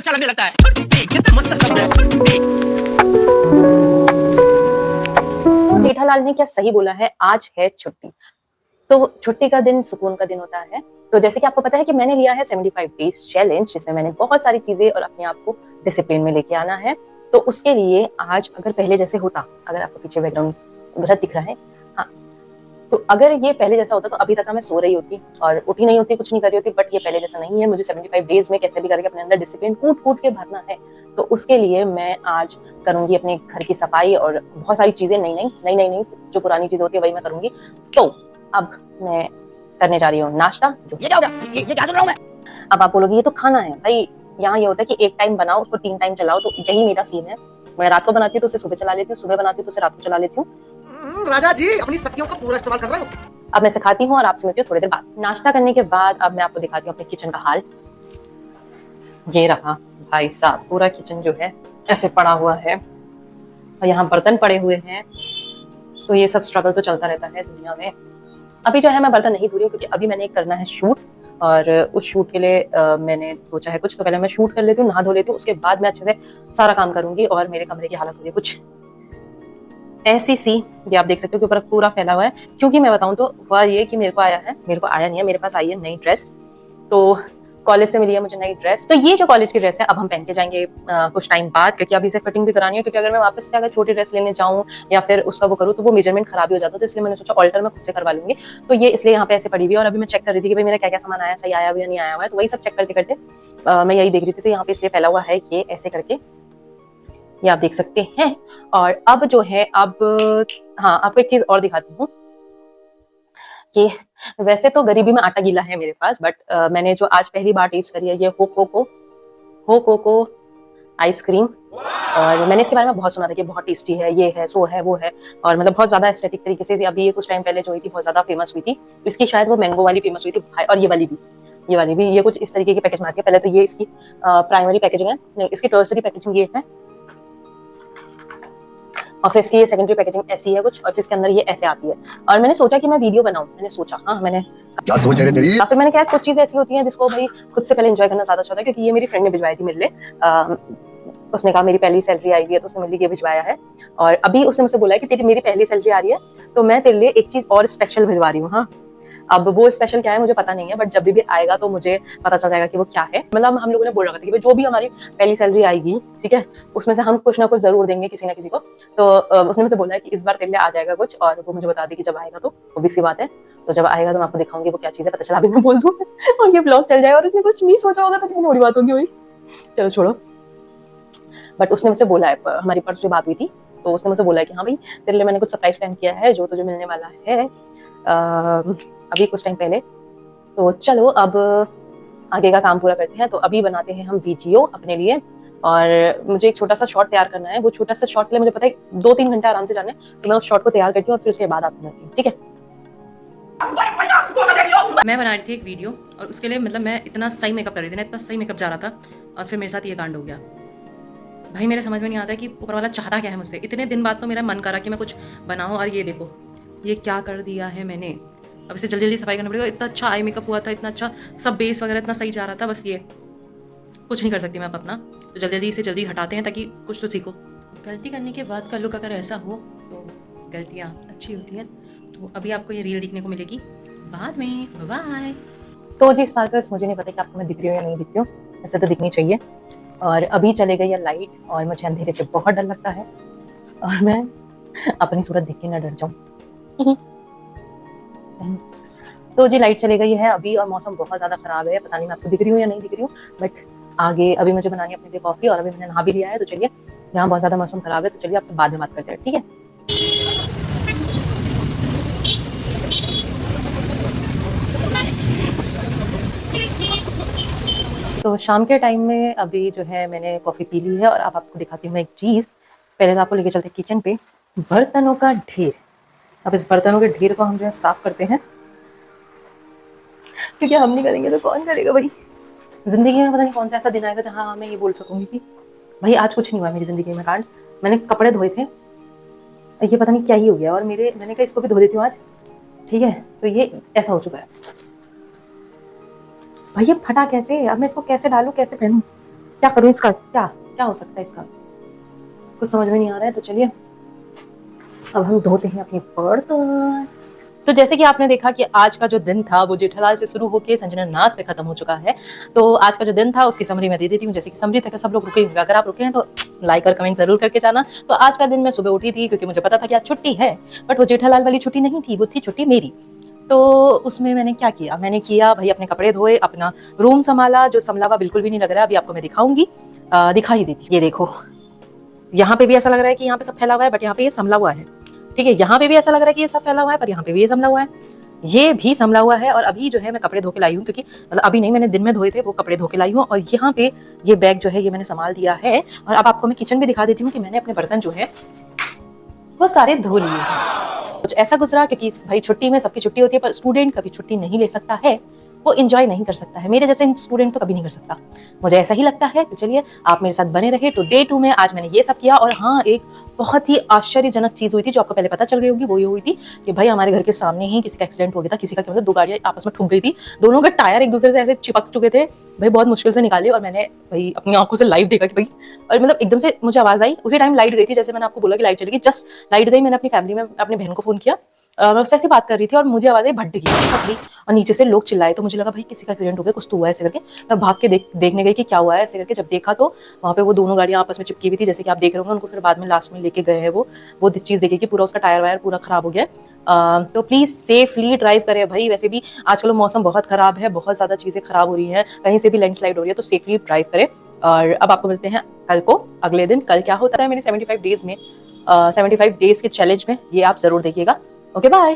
अच्छा लगने लगता है। छुट्टी कितना मस्त शब्द है, छुट्टी। तो जेठालाल ने क्या सही बोला है, आज है छुट्टी। तो छुट्टी का दिन सुकून का दिन होता है। तो जैसे कि आपको पता है कि मैंने लिया है 75 डेज चैलेंज, जिसमें मैंने बहुत सारी चीजें और अपने आप को डिसिप्लिन में लेके आना है। तो उसके लिए आज अगर पहले जैसे होता, अगर आपको पीछे बैकग्राउंड गलत दिख रहा है, हाँ, तो अगर ये पहले जैसा होता तो अभी तक मैं सो रही होती और उठी नहीं होती, कुछ नहीं कर रही होती। बट ये पहले जैसा नहीं है। मुझे 75 डेज में कैसे भी करके अपने अंदर डिसिप्लिन कूट कूट के भरना है। तो उसके लिए मैं आज करूंगी अपने घर की सफाई और बहुत सारी चीजें नई जो पुरानी चीजें होती है वही मैं करूंगी। तो अब मैं करने जा रही हूँ नाश्ता। जो ये क्या हो गया? ये क्या सुन रहा हूँ मैं? अब आप बोलोगे ये तो खाना है भाई। यहाँ ये होता है कि एक टाइम बनाओ, उसको 3 टाइम चलाओ। तो यही मेरा सीन है। मैं रात को बनाती हूँ तो उसे सुबह चला लेती हूँ, सुबह बनाती हूँ तो उसे रात को चला लेती हूँ। राजा जी अपनी शक्तियों का पूरा इस्तेमाल कर रहे हो। अब मैं सिखाती हूँ और आपसे मिलती हूँ थोड़ी देर बाद। नाश्ता करने के बाद अब मैं आपको दिखाती हूँ अपने किचन का हाल। ये रहा भाई साहब, पूरा किचन जो है ऐसे पड़ा हुआ है और यहाँ बर्तन पड़े हुए हैं। तो ये सब स्ट्रगल तो चलता रहता है दुनिया में। अभी जो है मैं बर्तन नहीं धो रही हूँ क्योंकि अभी मैंने एक करना है शूट। और उस शूट के लिए मैंने सोचा है कुछ। तो पहले मैं शूट कर लेती हूँ, नहा धो लेती हूँ, उसके बाद मैं अच्छे से सारा काम करूंगी। और मेरे कमरे की हालत हो रही है कुछ ऐसी सी, ये आप देख सकते हो कि ऊपर पूरा फैला हुआ है। क्योंकि मैं बताऊं तो हुआ ये कि मेरे को आया नहीं है, मेरे पास आई है नई ड्रेस। तो कॉलेज से मिली है मुझे नई ड्रेस। तो ये जो कॉलेज की ड्रेस है अब हम पहन के जाएंगे कुछ टाइम बाद, क्योंकि अभी इसे फिटिंग भी करानी है। क्योंकि अगर मैं वापस से अगर छोटी ड्रेस लेने जाऊं या फिर उसका वो करूँ तो वो मेजरमेंट खराब ही हो जाता है। तो इसलिए मैंने सोचा ऑल्टर मैं खुद से करवा लूंगी। तो ये इसलिए यहाँ पे ऐसे पड़ी हुई है। और अभी मैं चेक कर रही थी कि भाई मेरा क्या क्या सामान आया, सही आया हुआ या नहीं आया हुआ है। तो वही सब चेक करते करते मैं यही देख रही थी। तो यहाँ पे इसलिए फैला हुआ है ये ऐसे करके, ये आप देख सकते हैं। और अब जो है अब हाँ, आपको एक चीज और दिखाती हूँ कि वैसे तो गरीबी में आटा गीला है मेरे पास। बट मैंने जो आज पहली बार टेस्ट करी है ये हो कोको आइसक्रीम। और मैंने इसके बारे में बहुत सुना था कि बहुत टेस्टी है, ये है सो है वो है। और मतलब बहुत ज्यादा एस्थेटिक तरीके से अभी ये कुछ टाइम पहले जो हुई थी बहुत ज्यादा फेमस हुई थी। इसकी शायद वो मैंगो वाली फेमस हुई थी। और ये वाली भी ये कुछ इस तरीके की पैकेज में आती है। पहले तो ये इसकी प्राइमरी पैकेजिंग है, इसकी टर्सरी पैकेजिंग ये है। और फिर इसकी ये सेकेंडरी पैकेजिंग ऐसी है कुछ। और फिर इसके अंदर ये ऐसे आती है। और मैंने सोचा कि मैं वीडियो बनाऊं। मैंने सोचा मैंने क्या सोच रहे तेरी? फिर मैंने कहा कुछ चीजें ऐसी होती हैं जिसको भाई खुद से पहले एंजॉय करना ज्यादा अच्छा होता है। क्योंकि ये मेरी फ्रेंड ने भिजवाई थी मेरे लिए। उसने कहा मेरी पहली सैलरी आई हुई है तो उसने मेरे लिए ये भिजवाया है। और अभी उसने मुझसे बोला है कि तेरी मेरी पहली सैलरी आ रही है तो मैं तेरे लिए एक चीज और स्पेशल भिजवा रही हूँ। हाँ, अब वो स्पेशल क्या है मुझे पता नहीं है। बट जब भी आएगा तो मुझे पता चल जाएगा कि वो क्या है। मतलब हम लोगों ने बोल रखा था कि जो भी हमारी पहली सैलरी आएगी, ठीक है, उसमें से हम कुछ ना कुछ जरूर देंगे किसी ना किसी को। तो उसने मुझे बोला है कि इस बार तेरे लिए आ जाएगा कुछ। और वो मुझे बता दी कि जब आएगा तो वो सी बात है। तो जब आएगा तो मैं आपको दिखाऊंगी वो क्या चीज है। पता चला अभी मैं बोल दूँ और ये ब्लॉग चल जाएगा और उसने कुछ नहीं सोचा होगा तो कितनी बड़ी बात होगी भाई। चलो छोड़ो। बट उसने मुझसे बोला है, हमारी परसों बात हुई थी तो उसने मुझसे बोला है कि हाँ भाई तेरे लिए मैंने कुछ सरप्राइज प्लान किया है जो तुझे मिलने वाला है अभी कुछ टाइम पहले। तो चलो अब आगे का काम पूरा करते हैं। तो अभी बनाते हैं हम वीडियो अपने लिए। और मुझे एक छोटा सा शॉर्ट तैयार करना है। वो छोटा सा शॉर्ट के लिए मुझे पता है 2-3 घंटे आराम से जाना है। तो मैं उस शॉर्ट को तैयार करती हूँ और फिर उसके बाद आपसे मिलती हूँ, ठीक है। मैं बना रही थी एक वीडियो और उसके लिए मतलब मैं इतना सही मेकअप कर रही थी ना, इतना सही मेकअप जा रहा था और फिर मेरे साथ ये कांड हो गया। भाई मेरे समझ में नहीं आता कि ऊपर वाला चाहता क्या है मुझसे। इतने दिन बाद तो मेरा मन करा कि मैं कुछ बनाऊं और ये देखो ये क्या कर दिया है मैंने। अब इसे जल्दी जल्दी सफाई करना पड़ेगा। इतना अच्छा आई मेकअप हुआ था, इतना अच्छा सब बेस वगैरह इतना सही जा रहा था। बस ये कुछ नहीं कर सकती मैं अब अपना। तो जल्दी जल्दी इसे जल्दी हटाते हैं ताकि कुछ तो सीखो। गलती करने के बाद का लुक अगर ऐसा हो तो गलतियाँ अच्छी होती हैं। तो अभी आपको ये रील दिखने को मिलेगी बाद में। बाय। तो जी स्पार्कल्स, मुझे नहीं पता कि आपको मैं दिख रही हूँ या नहीं दिख रही हूँ। ऐसे तो दिखनी चाहिए। और अभी चले गई है लाइट और मुझे अंधेरे से बहुत डर लगता है। और मैं अपनी सूरत देख के ना डर जाऊं। तो जी लाइट चली गई है अभी और मौसम बहुत ज्यादा खराब है। पता नहीं मैं आपको दिख रही हूँ या नहीं दिख रही हूँ। बट आगे अभी मुझे बनानी है अपने लिए कॉफी और अभी मैंने नहा भी लिया है। तो चलिए, यहाँ बहुत ज्यादा मौसम खराब है तो चलिए आपसे बाद में बात करते हैं, ठीक है। तो शाम के टाइम में अभी जो है मैंने कॉफ़ी पी ली है। और अब आपको दिखाती हूँ मैं एक चीज़। पहले तो आपको लेके चलते हैं किचन पे। बर्तनों का ढेर। अब इस बर्तनों के ढेर को हम जो है साफ करते हैं, क्योंकि हम नहीं करेंगे तो कौन करेगा भाई। जिंदगी में पता नहीं कौन सा ऐसा दिन आएगा जहाँ मैं ये बोल सकूंगी कि भाई आज कुछ नहीं हुआ मेरी जिंदगी में। कांड, मैंने कपड़े धोए थे, ये पता नहीं क्या ही हो गया। और मैंने कहा इसको भी धो देती हूँ आज, ठीक है। तो ये ऐसा हो चुका है भाई। ये फटा कैसे, अब मैं इसको कैसे डालूं कैसे पहनूं। क्या करूँ इसका, क्या क्या हो सकता है इसका, कुछ समझ में नहीं आ रहा है। तो चलिए अब हम धोते हैं अपनी बर्तन। तो जैसे कि आपने देखा कि आज का जो दिन था वो जेठालाल से शुरू होकर संजना नास पे खत्म हो चुका है। तो आज का जो दिन था उसकी समरी मैं दे देती हूँ। जैसे कि समरी तक सब लोग रुके होंगे, अगर आप रुके हैं तो लाइक और कमेंट जरूर करके जाना। तो आज का दिन मैं सुबह उठी थी क्योंकि मुझे पता था कि आज छुट्टी है, बट वो जेठालाल वाली छुट्टी नहीं थी, वो थी छुट्टी मेरी। तो उसमें मैंने क्या किया, मैंने किया भाई अपने कपड़े धोए, अपना रूम संभाला, जो संभला हुआ बिल्कुल भी नहीं लग रहा है, अभी आपको मैं दिखाऊंगी, दिखाई देती। ये देखो, यहाँ पे भी ऐसा लग रहा है कि यहाँ पे सब फैला हुआ है, बट यहाँ पे ये संभला हुआ है। ठीक है, यहाँ पे भी ऐसा लग रहा है कि ये सब फैला हुआ है, पर यहाँ पे भी ये संभला हुआ है, ये भी संभला हुआ है। और अभी जो है मैं कपड़े धो के लाई हूँ, क्योंकि मतलब अभी नहीं, मैंने दिन में धोए थे, वो कपड़े धो के लाई हूँ। और यहाँ पे ये बैग जो है ये मैंने संभाल दिया है। और अब आपको मैं किचन भी दिखा देती हूँ कि मैंने अपने बर्तन जो है वो सारे धो लिए हैं। कुछ ऐसा गुजरा क्योंकि भाई छुट्टी में सबकी छुट्टी होती है, पर स्टूडेंट कभी छुट्टी नहीं ले सकता है, वो एंजॉय नहीं कर सकता है। मेरे जैसे स्टूडेंट तो कभी नहीं कर सकता, मुझे ऐसा ही लगता है। तो चलिए आप मेरे साथ बने रहे। तो डे 2 में आज मैंने ये सब किया। और हाँ, एक बहुत ही आश्चर्यजनक चीज हुई थी जो आपको पहले पता चल गई होगी। वो ये हुई थी कि भाई हमारे घर के सामने ही किसी का एक्सीडेंट हो गया था। किसी का मतलब 2 गाड़ियां आपस में ठुक गई थी, दोनों के टायर एक दूसरे से ऐसे चिपक चुके थे भाई, बहुत मुश्किल से निकाले। और मैंने भाई अपनी आंखों से लाइव देखा कि भाई, और मतलब एकदम से मुझे आवाज आई, उसी टाइम लाइट गई थी। जैसे मैंने आपको बोला कि लाइट चलेगी, जस्ट लाइट गई, मैंने अपनी फैमिली में अपनी बहन को फोन किया, मैं उससे ऐसी बात कर रही थी और मुझे आवाज आई भट्ट की भाई, और नीचे से लोग चिल्लाए। तो मुझे लगा भाई किसी का एक्सीडेंट हो गया, कुछ तो हुआ है ऐसे करके। मैं भाग के देखने गई कि क्या हुआ है ऐसे करके। जब देखा तो वहाँ पे वो दोनों गाड़ियाँ आपस में चिपकी हुई थी, जैसे कि आप देख रहे होंगे। उनको फिर बाद में लास्ट में लेके गए हैं वो चीज़ देखी कि पूरा उसका टायर वायर पूरा खराब हो गया है। तो प्लीज सेफली ड्राइव करें भाई। वैसे भी आजकल मौसम बहुत खराब है, बहुत ज्यादा चीजें खराब हो रही हैं, कहीं से भी लैंडस्लाइड हो रही है, तो सेफली ड्राइव करें। और अब आपको मिलते हैं कल को, अगले दिन। कल क्या होता है मेरे 75 डेज में, 75 डेज के चैलेंज में, ये आप जरूर देखिएगा। Okay bye.